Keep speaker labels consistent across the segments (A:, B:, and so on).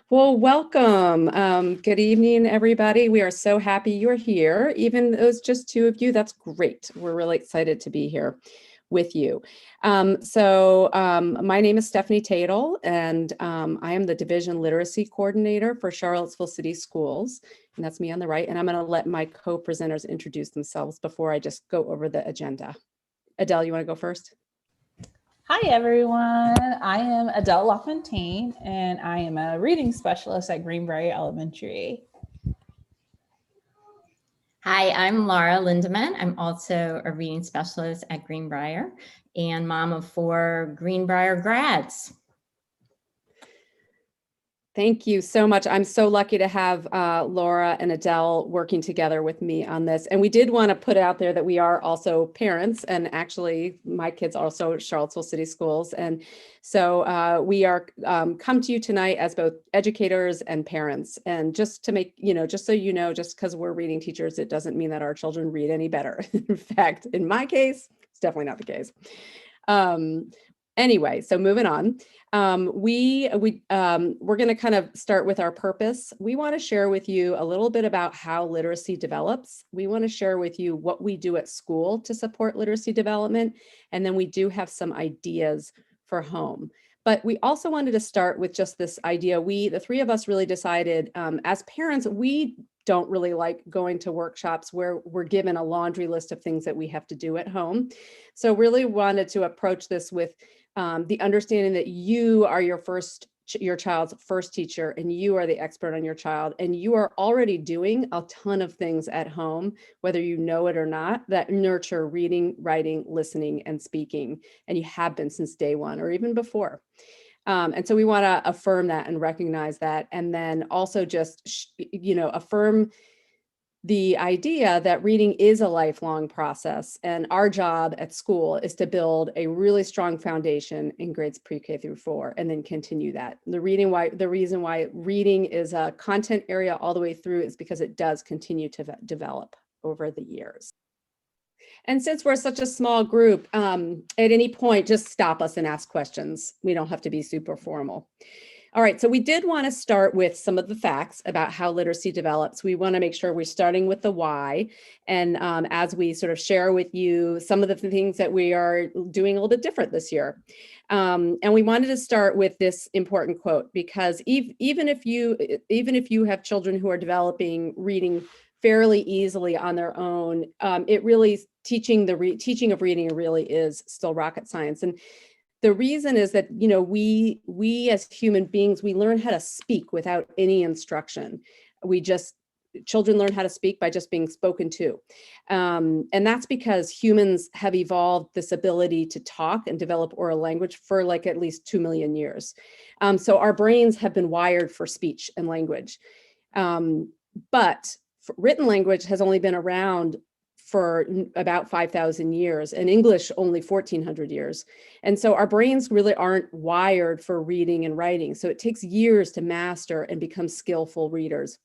A: Well, welcome. Good evening, everybody. We are so happy you're here. Even though it's just two of you, that's great. We're really excited to be here with you. My name is Stephanie Tatel, and I am the Division Literacy Coordinator for Charlottesville City Schools, and that's me on the right. And I'm going to let my co-presenters introduce themselves before I just go over the agenda. Adele, you want to go first?
B: Hi, everyone. I am Adele LaFontaine, and I am a reading specialist at Greenbrier Elementary.
C: Hi, I'm Laura Lindemann. I'm also a reading specialist at Greenbrier and mom of 4 Greenbrier grads.
A: Thank you so much. I'm so lucky to have Laura and Adele working together with me on this. And we did want to put out there that we are also parents, and actually my kids are also at Charlottesville City Schools. And so we are come to you tonight as both educators and parents. And just to make, just so you know, just because we're reading teachers, it doesn't mean that our children read any better. In fact, in my case, it's definitely not the case. Anyway, so moving on. We're going to kind of start with our purpose. We want to share with you a little bit about how literacy develops. We want to share with you what we do at school to support literacy development. And then we do have some ideas for home. But we also wanted to start with just this idea. The three of us really decided as parents, we don't really like going to workshops where we're given a laundry list of things that we have to do at home. So really wanted to approach this with the understanding that you are your child's first teacher, and you are the expert on your child, and you are already doing a ton of things at home, whether you know it or not, that nurture reading, writing, listening, and speaking, and you have been since day one or even before. And so we want to affirm that and recognize that, and then also just affirm the idea that reading is a lifelong process, and our job at school is to build a really strong foundation in grades pre-K through 4, and then continue that. The reason why reading is a content area all the way through is because it does continue to develop over the years. And since we're such a small group, at any point, just stop us and ask questions. We don't have to be super formal. All right, so we did want to start with some of the facts about how literacy develops. We want to make sure we're starting with the why. And as we sort of share with you some of the things that we are doing a little bit different this year. And we wanted to start with this important quote, because even if you have children who are developing reading fairly easily on their own, it really teaching of reading really is still rocket science. And the reason is that, we as human beings, we learn how to speak without any instruction. Children learn how to speak by just being spoken to. And that's because humans have evolved this ability to talk and develop oral language for like at least 2 million years. So our brains have been wired for speech and language. But written language has only been around for about 5,000 years, and English only 1,400 years. And so our brains really aren't wired for reading and writing. So it takes years to master and become skillful readers.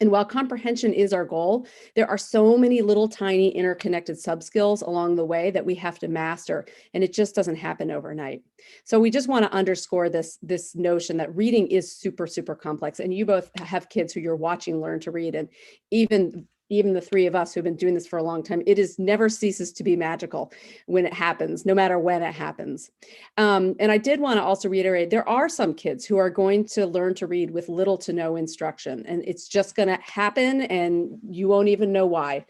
A: And while comprehension is our goal, there are so many little tiny interconnected sub-skills along the way that we have to master, and it just doesn't happen overnight. So we just want to underscore this notion that reading is super, super complex. And you both have kids who you're watching learn to read, and even the three of us who've been doing this for a long time, it never ceases to be magical when it happens, no matter when it happens. And I did want to also reiterate, there are some kids who are going to learn to read with little to no instruction, and it's just going to happen and you won't even know why.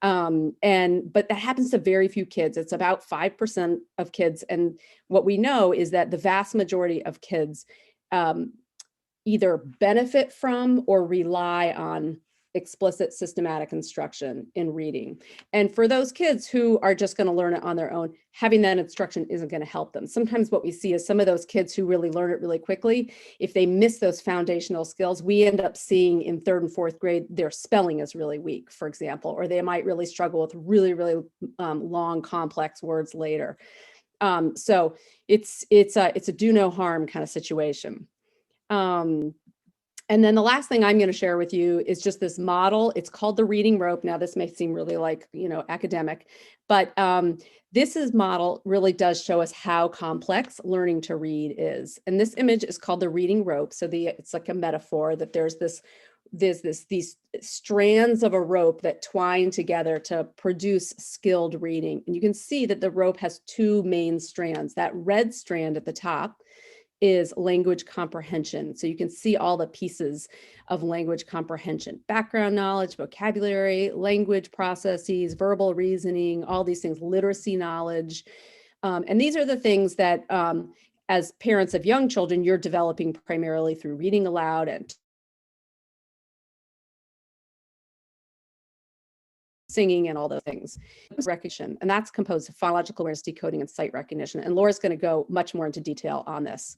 A: But that happens to very few kids. It's about 5% of kids. And what we know is that the vast majority of kids either benefit from or rely on explicit systematic instruction in reading. And for those kids who are just going to learn it on their own, having that instruction isn't going to help them. Sometimes what we see is some of those kids who really learn it really quickly, if they miss those foundational skills, we end up seeing in 3rd and 4th grade, their spelling is really weak, for example, or they might really struggle with really, really long, complex words later. So it's a do no harm kind of situation. And then the last thing I'm going to share with you is just this model. It's called the reading rope. Now, this may seem really like, academic, but this model really does show us how complex learning to read is. And this image is called the reading rope. So it's like a metaphor that there's these strands of a rope that twine together to produce skilled reading. And you can see that the rope has two main strands. That red strand at the top is language comprehension. So you can see all the pieces of language comprehension: background knowledge, vocabulary, language processes, verbal reasoning, all these things, literacy knowledge. And these are the things that as parents of young children, you're developing primarily through reading aloud and singing and all those things. Recognition, and that's composed of phonological awareness, decoding, and sight recognition. And Laura's going to go much more into detail on this.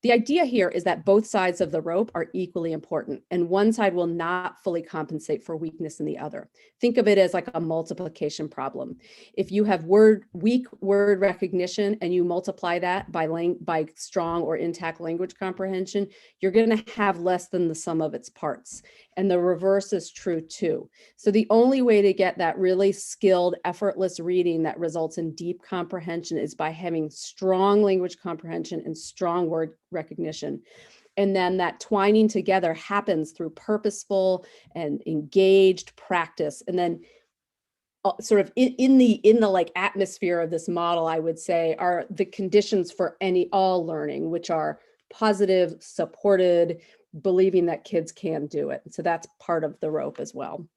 A: The idea here is that both sides of the rope are equally important, and one side will not fully compensate for weakness in the other. Think of it as like a multiplication problem. If you have weak word recognition and you multiply that by strong or intact language comprehension, you're going to have less than the sum of its parts. And the reverse is true too. So the only way to get that really skilled, effortless reading that results in deep comprehension is by having strong language comprehension and strong word recognition. And then that twining together happens through purposeful and engaged practice. And then sort of in the like atmosphere of this model, I would say, are the conditions for all learning, which are positive, supported, believing that kids can do it. So that's part of the rope as well.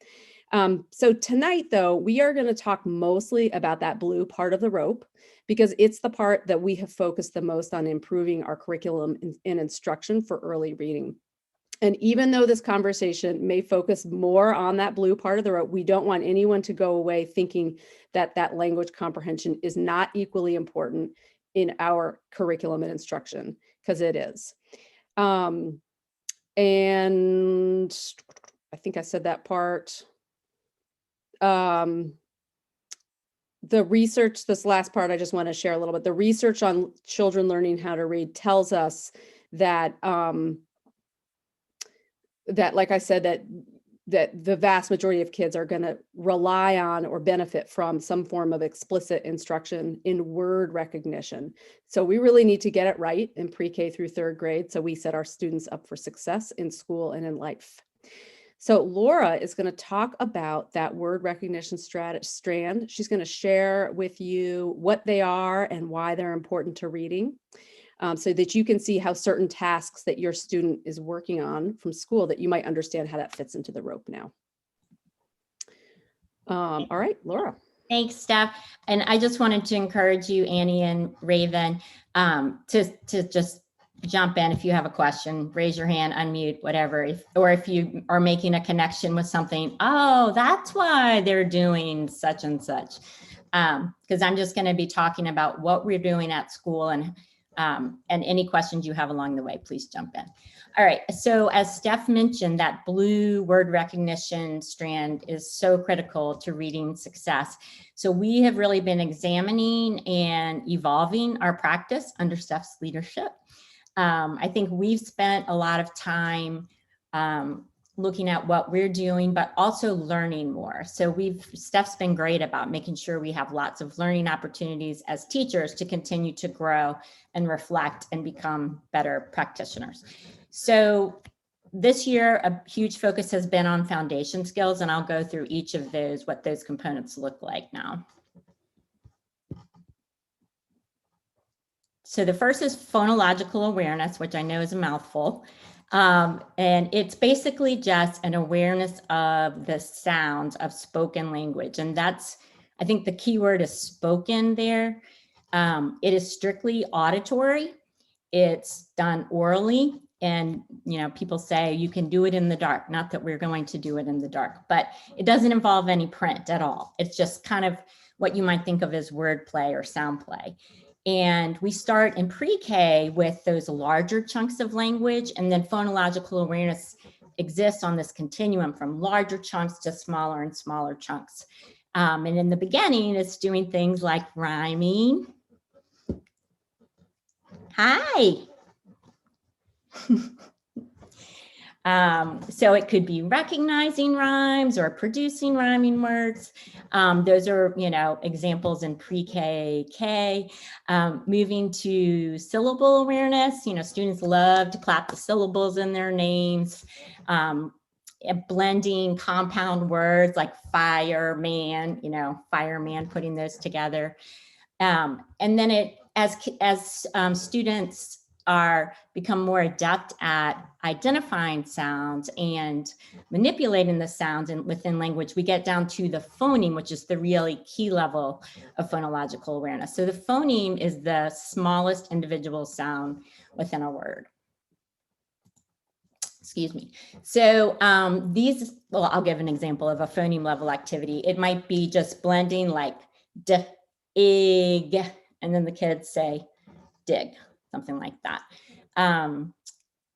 A: So tonight, though, we are going to talk mostly about that blue part of the rope, because it's the part that we have focused the most on improving our curriculum and instruction for early reading. And even though this conversation may focus more on that blue part of the rope, we don't want anyone to go away thinking that that language comprehension is not equally important in our curriculum and instruction, because it is. And I think I said that part. The research, this last part, I just want to share a little bit. The research on children learning how to read tells us that, like I said, that the vast majority of kids are going to rely on or benefit from some form of explicit instruction in word recognition. So we really need to get it right in pre-K through third grade, so we set our students up for success in school and in life. So Laura is going to talk about that word recognition strand. She's going to share with you what they are and why they're important to reading, so that you can see how certain tasks that your student is working on from school, that you might understand how that fits into the rope now. All right, Laura.
C: Thanks, Steph. And I just wanted to encourage you, Annie and Raven, to just jump in if you have a question, raise your hand, unmute, whatever. Or if you are making a connection with something, oh, that's why they're doing such and such. Because I'm just going to be talking about what we're doing at school, and any questions you have along the way, please jump in. All right, so as Steph mentioned, that blue word recognition strand is so critical to reading success. So we have really been examining and evolving our practice under Steph's leadership. I think we've spent a lot of time looking at what we're doing, but also learning more. So Steph's been great about making sure we have lots of learning opportunities as teachers to continue to grow and reflect and become better practitioners. So this year, a huge focus has been on foundation skills, and I'll go through each of those, what those components look like now. So the first is phonological awareness, which I know is a mouthful. And it's basically just an awareness of the sounds of spoken language. And that's, I think the key word is spoken there. It is strictly auditory. It's done orally. And, people say you can do it in the dark. Not that we're going to do it in the dark, but it doesn't involve any print at all. It's just kind of what you might think of as word play or sound play. And we start in pre-K with those larger chunks of language, and then phonological awareness exists on this continuum from larger chunks to smaller and smaller chunks. And in the beginning, it's doing things like rhyming. Hi. So it could be recognizing rhymes or producing rhyming words. Those are, examples in pre-K, K. Moving to syllable awareness, students love to clap the syllables in their names. Blending compound words like fireman, fireman, putting those together. And then as students become more adept at identifying sounds and manipulating the sounds within language, we get down to the phoneme, which is the really key level of phonological awareness. So the phoneme is the smallest individual sound within a word. Excuse me. So I'll give an example of a phoneme level activity. It might be just blending like d, ig, and then the kids say dig, something like that.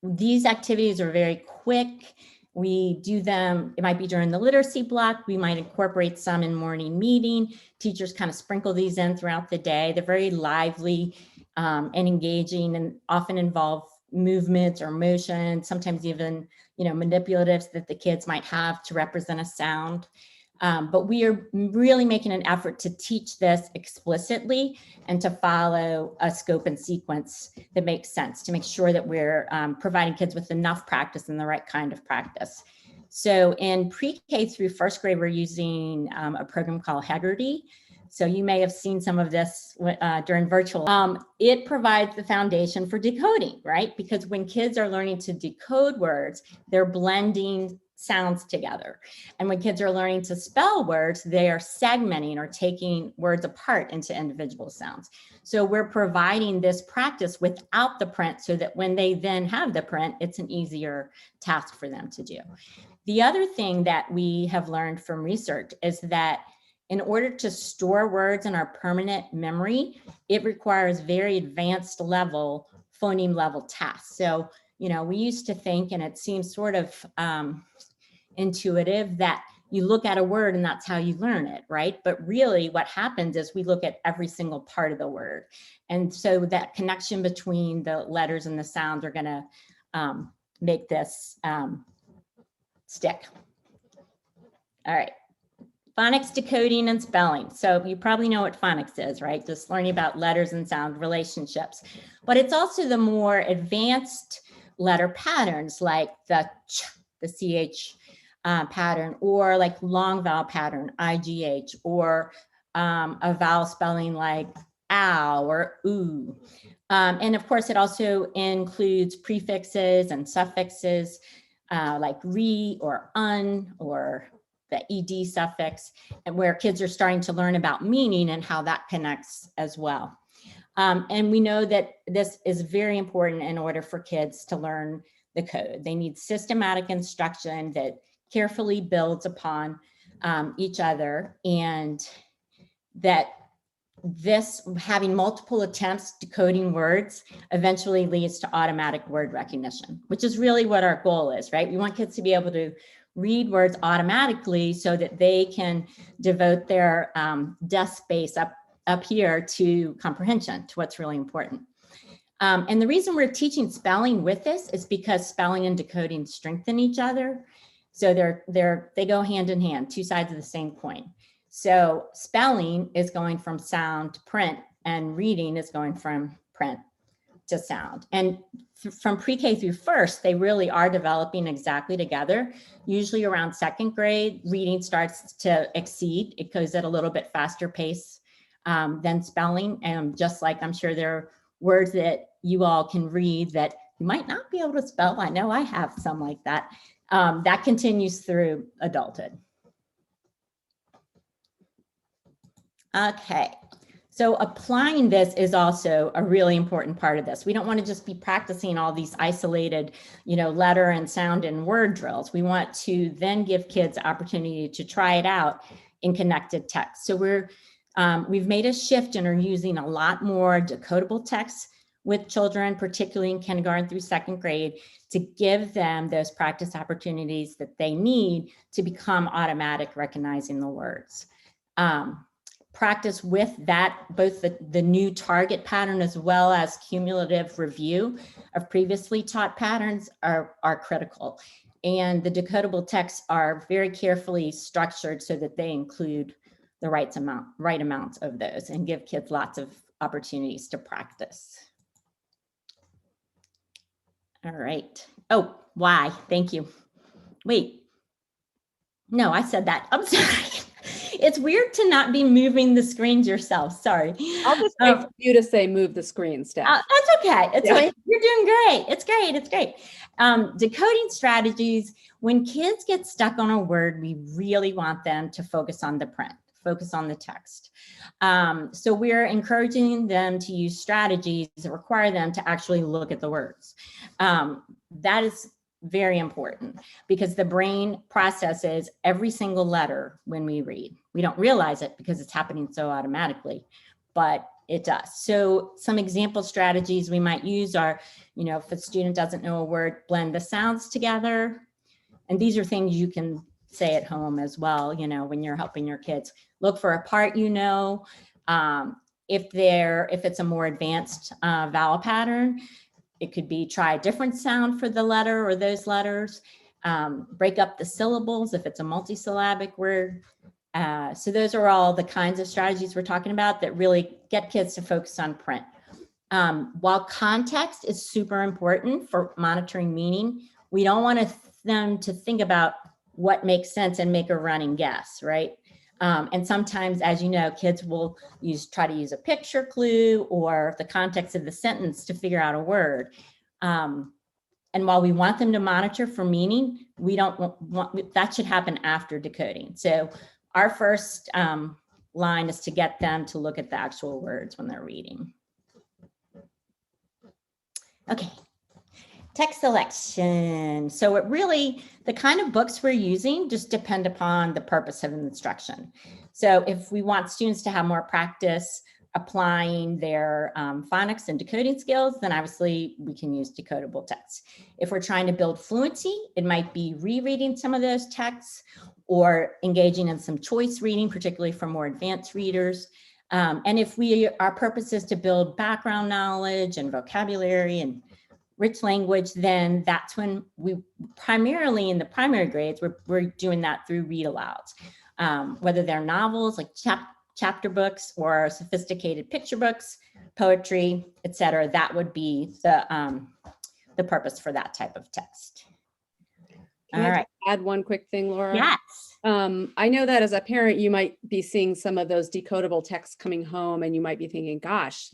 C: These activities are very quick. We do them, it might be during the literacy block. We might incorporate some in morning meeting. Teachers kind of sprinkle these in throughout the day. They're very lively and engaging, and often involve movements or motion, sometimes even, manipulatives that the kids might have to represent a sound. But we are really making an effort to teach this explicitly and to follow a scope and sequence that makes sense, to make sure that we're providing kids with enough practice and the right kind of practice. So in pre-K through first grade, we're using a program called Heggerty. So you may have seen some of this during virtual. It provides the foundation for decoding, right? Because when kids are learning to decode words, they're blending sounds together. And when kids are learning to spell words, they are segmenting or taking words apart into individual sounds. So we're providing this practice without the print so that when they then have the print, it's an easier task for them to do. The other thing that we have learned from research is that in order to store words in our permanent memory, it requires very advanced level, phoneme level tasks. So, we used to think, and it seems sort of intuitive, that you look at a word and that's how you learn it, right? But really what happens is we look at every single part of the word. And so that connection between the letters and the sounds are gonna make this stick. All right. Phonics, decoding, and spelling. So you probably know what phonics is, right? Just learning about letters and sound relationships. But it's also the more advanced letter patterns like the ch, the ch pattern, or like long vowel pattern, IGH, or a vowel spelling like ow or ooh. And of course, it also includes prefixes and suffixes like re or un, or the ed suffix, and where kids are starting to learn about meaning and how that connects as well. And we know that this is very important in order for kids to learn the code. They need systematic instruction that carefully builds upon each other, and that this having multiple attempts decoding words eventually leads to automatic word recognition, which is really what our goal is, right? We want kids to be able to read words automatically so that they can devote their desk space up here to comprehension, to what's really important. And the reason we're teaching spelling with this is because spelling and decoding strengthen each other. So they go hand in hand, two sides of the same coin. So spelling is going from sound to print, and reading is going from print to sound. And from pre-K through first, they really are developing exactly together. Usually around second grade, reading starts to exceed. It goes at a little bit faster pace than spelling. And just like I'm sure there are words that you all can read that you might not be able to spell. I know I have some like that. That continues through adulthood. Okay, so applying this is also a really important part of this. We don't want to just be practicing all these isolated, letter and sound and word drills. We want to then give kids the opportunity to try it out in connected text. So we've made a shift and are using a lot more decodable text with children, particularly in kindergarten through second grade, to give them those practice opportunities that they need to become automatic recognizing the words. practice with that, both the new target pattern as well as cumulative review of previously taught patterns are critical. And the decodable texts are very carefully structured so that they include the right amount of those and give kids lots of opportunities to practice. All right. Oh, why? Thank you. Wait. No, I said that. I'm sorry. It's weird to not be moving the screens yourself. Sorry.
A: I'll just wait for you to say move the screen, Steph.
C: That's okay. It's fine. You're doing great. It's great. It's great. Decoding strategies. When kids get stuck on a word, we really want them to focus on the print, focus on the text. So we're encouraging them to use strategies that require them to actually look at the words. That is very important because the brain processes every single letter when we read. We don't realize it because it's happening so automatically, but it does. So some example strategies we might use are, if a student doesn't know a word, blend the sounds together. And these are things you can say at home as well, when you're helping your kids. Look for a part if it's a more advanced vowel pattern, it could be try a different sound for the letter or those letters. Break up the syllables if it's a multisyllabic word. So those are all the kinds of strategies we're talking about that really get kids to focus on print. While context is super important for monitoring meaning, we don't want them to think about what makes sense and make a running guess, right? And sometimes, as you know, kids will try to use a picture clue or the context of the sentence to figure out a word. And while we want them to monitor for meaning, we don't want that should happen after decoding. So our first line is to get them to look at the actual words when they're reading. Okay. Text selection. So the kind of books we're using just depend upon the purpose of an instruction. So if we want students to have more practice applying their phonics and decoding skills, then obviously we can use decodable texts. If we're trying to build fluency, it might be rereading some of those texts or engaging in some choice reading, particularly for more advanced readers. And if our purpose is to build background knowledge and vocabulary and rich language, then that's when we primarily in the primary grades, we're doing that through read alouds, whether they're novels like chapter books or sophisticated picture books, poetry, etc. That would be the purpose for that type of text.
A: Can I just add one quick thing, Laura?
C: Yes.
A: I know that as a parent, you might be seeing some of those decodable texts coming home and you might be thinking, gosh,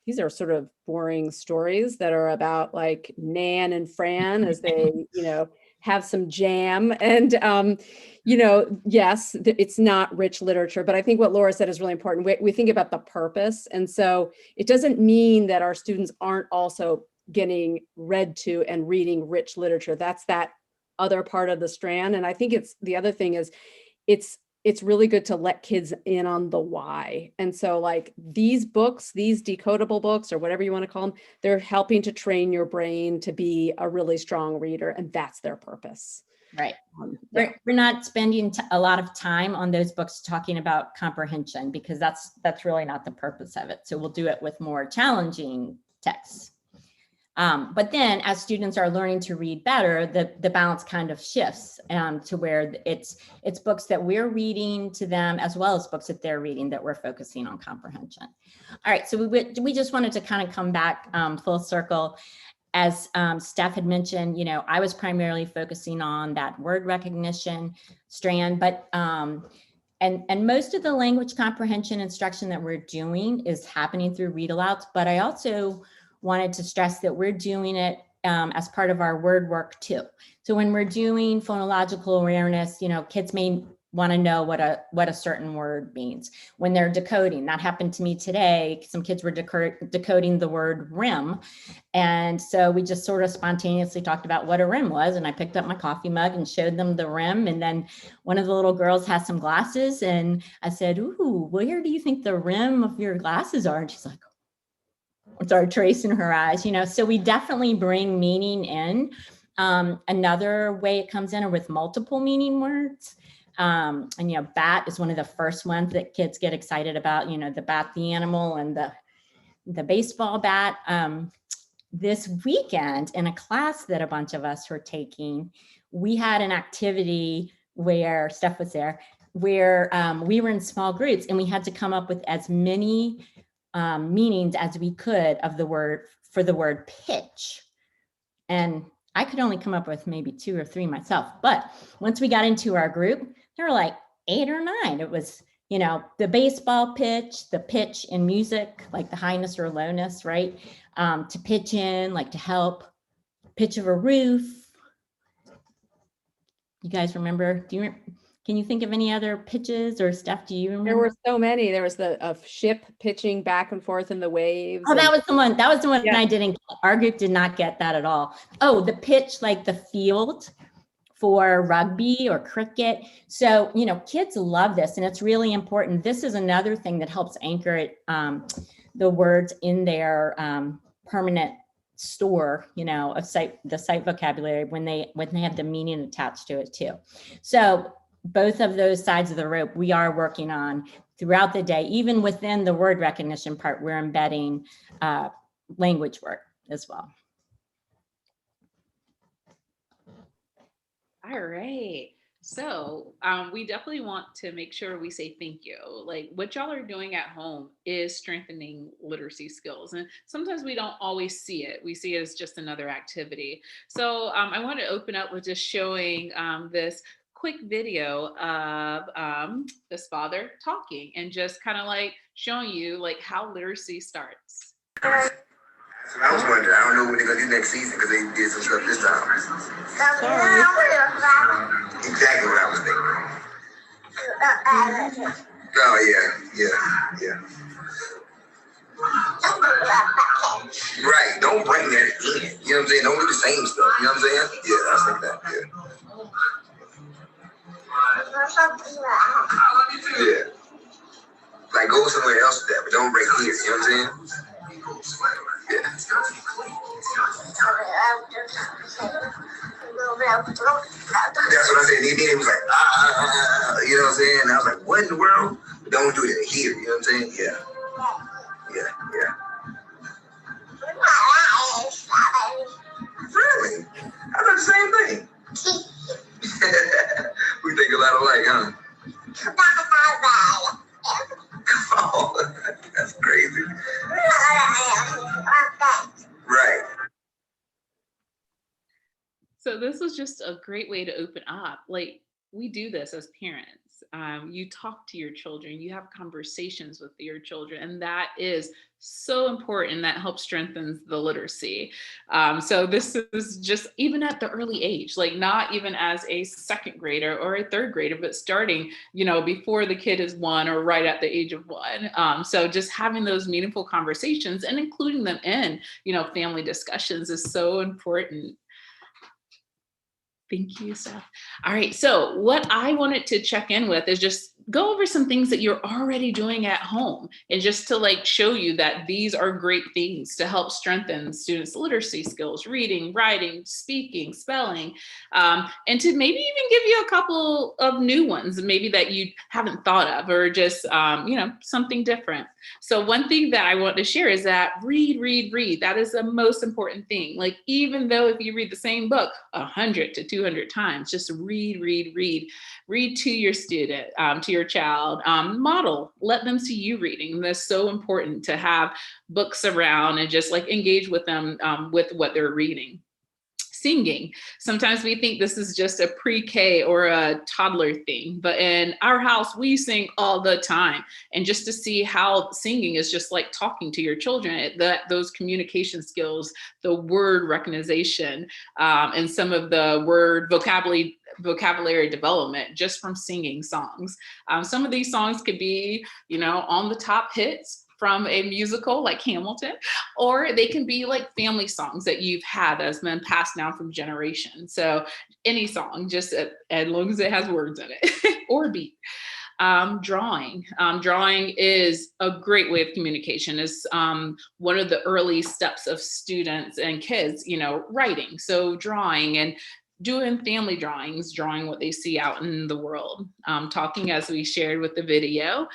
A: these are sort of boring stories that are about like Nan and Fran as they, have some jam. And, yes, it's not rich literature, but I think what Laura said is really important. We think about the purpose. And so it doesn't mean that our students aren't also getting read to and reading rich literature. That's that other part of the strand. And I think the other thing is it's really good to let kids in on the why. And so like these books, these decodable books or whatever you want to call them, they're helping to train your brain to be a really strong reader. And that's their purpose.
C: Right. We're not spending a lot of time on those books talking about comprehension because that's really not the purpose of it. So we'll do it with more challenging texts. But then as students are learning to read better, the balance kind of shifts to where it's books that we're reading to them as well as books that they're reading that we're focusing on comprehension. All right, so we just wanted to kind of come back full circle. As Steph had mentioned, I was primarily focusing on that word recognition strand, but and most of the language comprehension instruction that we're doing is happening through read alouds, but I also wanted to stress that we're doing it as part of our word work too. So when we're doing phonological awareness, kids may want to know what a certain word means. When they're decoding, that happened to me today. Some kids were decoding the word rim. And so we just sort of spontaneously talked about what a rim was. And I picked up my coffee mug and showed them the rim. And then one of the little girls has some glasses. And I said, ooh, where do you think the rim of your glasses are? And she's like, started tracing her eyes, so we definitely bring meaning in. Another way it comes in are with multiple meaning words. And, bat is one of the first ones that kids get excited about, the bat, the animal, and the baseball bat. This weekend in a class that a bunch of us were taking, we had an activity where Steph was there, where we were in small groups and we had to come up with as many meanings as we could of the word for the word pitch. And I could only come up with maybe 2 or 3 myself. But once we got into our group, there were like 8 or 9. It was, the baseball pitch, the pitch in music, like the highness or lowness, right? To pitch in, like to help, pitch of a roof. You guys remember? Can you think of any other pitches, or Steph, do you remember?
A: There were so many. There was the ship pitching back and forth in the waves.
C: Oh, that was the one. That was the one
A: Yeah.
C: I didn't get. Our group did not get that at all. Oh, the pitch, like the field for rugby or cricket. So, kids love this, and it's really important. This is another thing that helps anchor it, the words in their permanent store, of the site vocabulary when they have the meaning attached to it too. So both of those sides of the rope we are working on throughout the day. Even within the word recognition part, we're embedding language work as well.
D: All right. So we definitely want to make sure we say thank you. Like what y'all are doing at home is strengthening literacy skills. And sometimes we don't always see it. We see it as just another activity. So I want to open up with just showing this quick video of this father talking and just kind of like showing you like how literacy starts.
E: So I was wondering, I don't know what they're gonna do next season because they did some stuff this time.
A: Sorry.
E: Exactly what I was thinking. Oh yeah. Right, don't bring that in. You know what I'm saying? Don't do the same stuff. You know what I'm saying? Yeah, I was thinking that. Yeah. Like go somewhere else with that, but don't bring here. You know what I'm saying? Yeah. That's what I said. He was like, you know what I'm saying? And I was like, what in the world? But don't do it here. You know what I'm saying? Yeah. Really? I thought the same thing. We think a lot alike, huh? Oh, that's crazy. Right.
D: So this was just a great way to open up. Like we do this as parents. You talk to your children, you have conversations with your children, and that is so important. That helps strengthen the literacy. So this is just even at the early age, like not even as a second grader or a third grader, but starting, before the kid is 1 or right at the age of 1. So just having those meaningful conversations and including them in, family discussions is so important. Thank you, Steph. All right. So what I wanted to check in with is just go over some things that you're already doing at home and just to like show you that these are great things to help strengthen students' literacy skills, reading, writing, speaking, spelling, and to maybe even give you a couple of new ones, maybe that you haven't thought of or just, something different. So one thing that I want to share is that read. That is the most important thing. Like, even though if you read the same book 100 to 200 times, just read to your student, to your child, model, let them see you reading. That's so important to have books around and just like engage with them with what they're reading. Singing. Sometimes we think this is just a pre-K or a toddler thing, but in our house, we sing all the time. And just to see how singing is just like talking to your children, those communication skills, the word recognition, and some of the word vocabulary development just from singing songs. Some of these songs could be, on the top hits from a musical like Hamilton, or they can be like family songs that you've had that's been passed down from generations. So any song, just as long as it has words in it or beat. Drawing. Drawing is a great way of communication. It's one of the early steps of students and kids, writing. So drawing and doing family drawings, drawing what they see out in the world, talking as we shared with the video,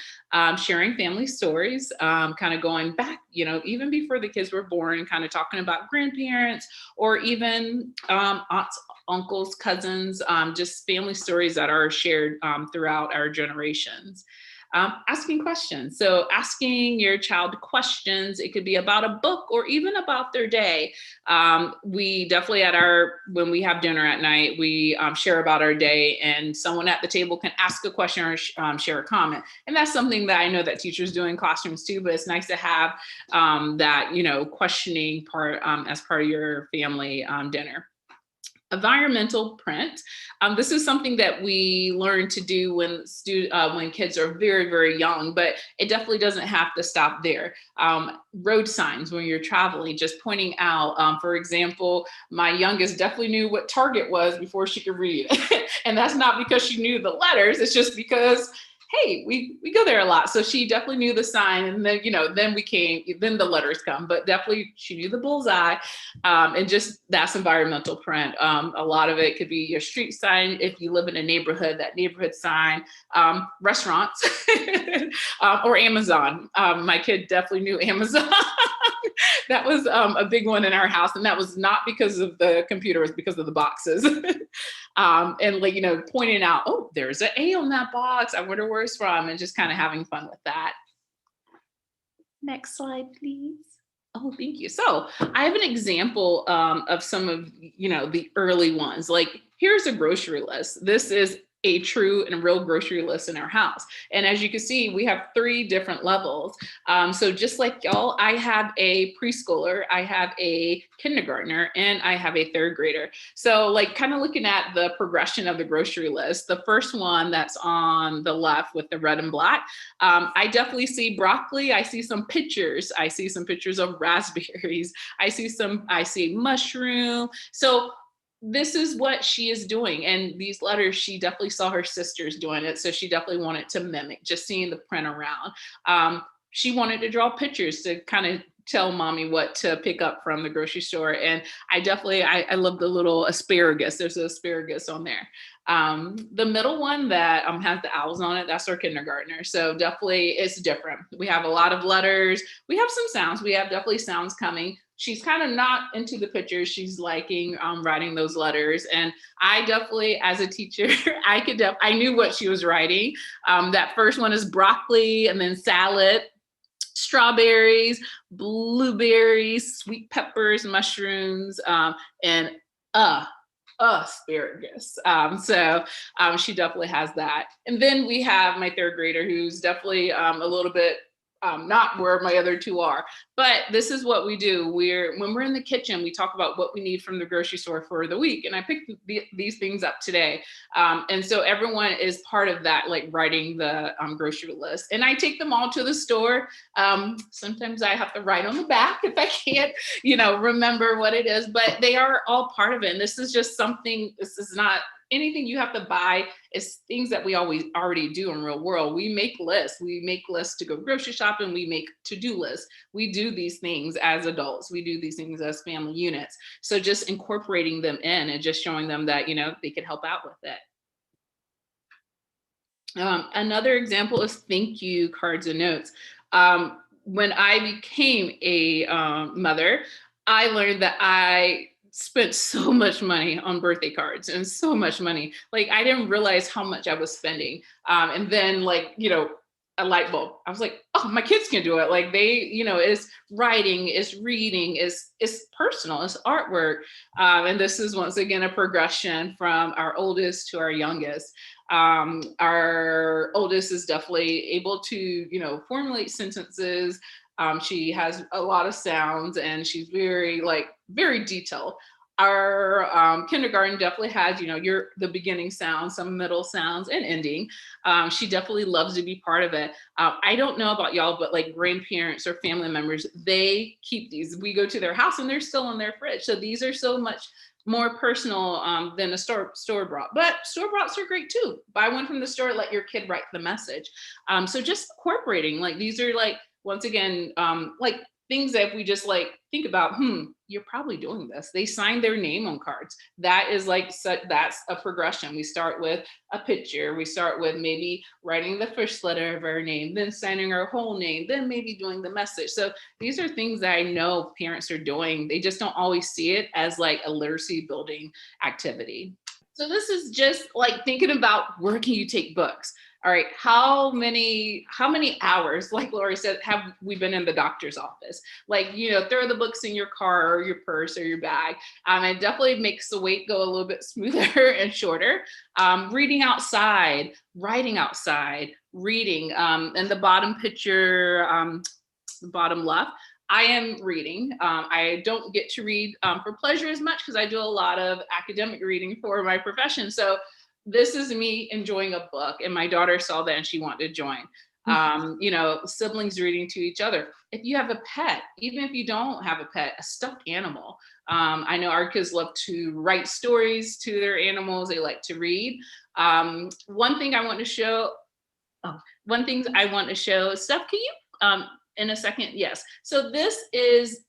D: sharing family stories, kind of going back, even before the kids were born, kind of talking about grandparents or even aunts, uncles, cousins, just family stories that are shared throughout our generations. Asking questions. So asking your child questions, it could be about a book or even about their day. We definitely when we have dinner at night, we share about our day, and someone at the table can ask a question or share a comment. And that's something that I know that teachers do in classrooms too, but it's nice to have that, questioning part as part of your family dinner. Environmental print. This is something that we learn to do when kids are very, very young, but it definitely doesn't have to stop there. Road signs when you're traveling, just pointing out, for example, my youngest definitely knew what Target was before she could read. And that's not because she knew the letters, it's just because, hey, we go there a lot. So she definitely knew the sign, and then, then the letters come, but definitely she knew the bullseye, and just that's environmental print. A lot of it could be your street sign. If you live in a neighborhood, that neighborhood sign, restaurants, or Amazon. My kid definitely knew Amazon. That was a big one in our house. And that was not because of the computer, it was because of the boxes. And pointing out, oh, there's an A on that box. I wonder where it's from, and just kind of having fun with that. Next slide, please. Oh, thank you. So I have an example of some of, the early ones. Like, here's a grocery list. This is a true and real grocery list in our house. And as you can see, we have 3 different levels. So just like y'all, I have a preschooler, I have a kindergartner, and I have a 3rd grader. So kind of looking at the progression of the grocery list, the first one that's on the left with the red and black, I definitely see broccoli. I see some pictures. I see some pictures of raspberries. I see mushroom. So this is what she is doing. And these letters, she definitely saw her sisters doing it. So she definitely wanted to mimic, just seeing the print around. She wanted to draw pictures to kind of tell mommy what to pick up from the grocery store. And I love the little asparagus. There's an asparagus on there. The middle one that has the owls on it, that's our kindergartner. So definitely it's different. We have a lot of letters. We have some sounds. We have definitely sounds coming. She's kind of not into the pictures. She's liking writing those letters. And I definitely, as a teacher, I knew what she was writing. That first one is broccoli, and then salad, strawberries, blueberries, sweet peppers, mushrooms, and asparagus. So she definitely has that. And then we have my 3rd grader, who's definitely a little bit not where my other 2 are, but this is what we do. When we're in the kitchen, we talk about what we need from the grocery store for the week. And I picked these things up today. And so everyone is part of that, writing the grocery list. And I take them all to the store. Sometimes I have to write on the back if I can't, remember what it is, but they are all part of it. And this is just something, this is not anything you have to buy. Is things that we already do in real world. We make lists. We make lists to go grocery shopping. We make to-do lists. We do these things as adults. We do these things as family units. So just incorporating them in and just showing them that, they can help out with it. Another example is thank you cards and notes. When I became a mother, I learned that I spent so much money on birthday cards, and so much money. I didn't realize how much I was spending. And then a light bulb. I was like, oh, my kids can do it. It's writing, it's reading, it's personal, it's artwork. And this is once again a progression from our oldest to our youngest. Our oldest is definitely able to, formulate sentences. She has a lot of sounds, and she's very detailed. Our kindergarten definitely has, the beginning sounds, some middle sounds, and ending. She definitely loves to be part of it. I don't know about y'all, but grandparents or family members, they keep these. We go to their house and they're still in their fridge. So these are so much more personal than a store bought. But store boughts are great too. Buy one from the store, let your kid write the message. So just incorporating, these are once again, things that if we just think about, you're probably doing this. They sign their name on cards. That is like, that's a progression. We start with a picture. We start with maybe writing the first letter of our name, then signing our whole name, then maybe doing the message. So these are things that I know parents are doing. They just don't always see it as like a literacy building activity. So this is just like thinking about, where can you take books? All right, how many hours, like Lori said, have we been in the doctor's office? Like, throw the books in your car or your purse or your bag. It definitely makes the wait go a little bit smoother and shorter. Reading outside, writing outside, reading. And the bottom picture, the bottom left, I am reading. I don't get to read for pleasure as much because I do a lot of academic reading for my profession. So this is me enjoying a book, and my daughter saw that and she wanted to join. Siblings reading to each other. If you have a pet, even if you don't have a pet, a stuffed animal. I know our kids love to write stories to their animals. They like to read. One thing I want to show, Steph, can you, in a second? Yes. So this is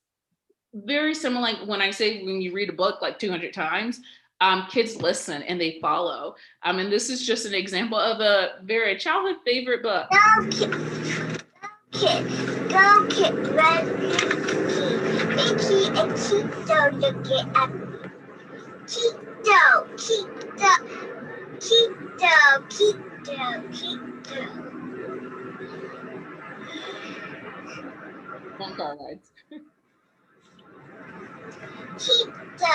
D: very similar. Like when I say, when you read a book like 200 times, kids listen and they follow. And this is just an example of a very childhood favorite book.
F: Go kid, red Mickey and Cheeto looking at me. Cheeto.
D: Phone car rides.
F: Cheeto,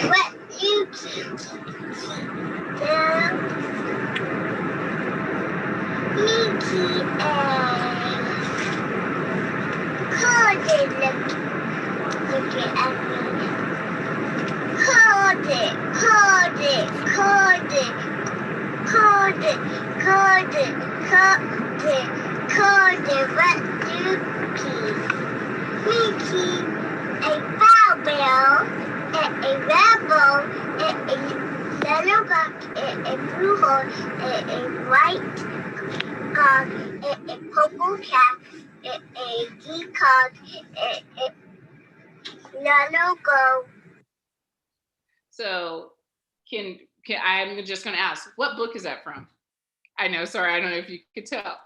F: what you Cheeto? Mickey and Cody looking at me. Cody, what you Mickey, a bowbell, a rebel, a yellow buck, a blue horse, a white a purple cat, a peacock, a yellow goat.
D: So can I'm just going to ask, what book is that from? I know, sorry, I don't know if you could tell.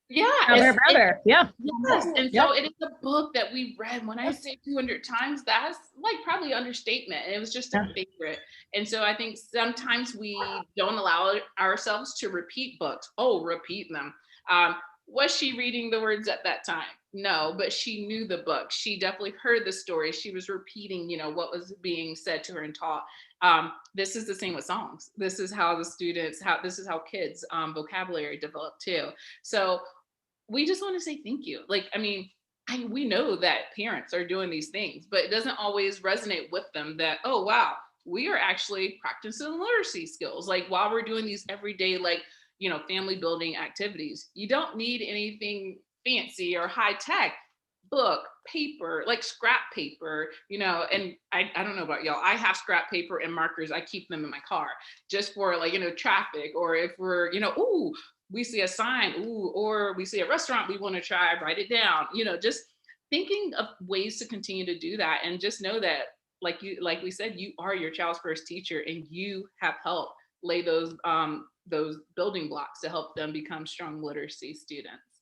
D: Yeah.
B: Brother. Yeah.
D: Yes. And so it is a book that we read. When I say 200 times, that's like probably understatement. And it was just a favorite. And so I think sometimes we don't allow ourselves to repeat books. Repeat them. Was she reading the words at that time? No, but she knew the book. She definitely heard the story. She was repeating, what was being said to her and taught. This is the same with songs. This is how this is how kids' vocabulary develop too. So we just want to say thank you. We know that parents are doing these things, but it doesn't always resonate with them that, oh, wow, we are actually practicing literacy skills. Like while we're doing these everyday, family building activities, you don't need anything fancy or high tech. Book, paper, like scrap paper, and I don't know about y'all. I have scrap paper and markers. I keep them in my car just for traffic, or if we're, we see a sign, or we see a restaurant we want to try, write it down, just thinking of ways to continue to do that. And just know that, like we said, you are your child's first teacher, and you have helped lay those building blocks to help them become strong literacy students.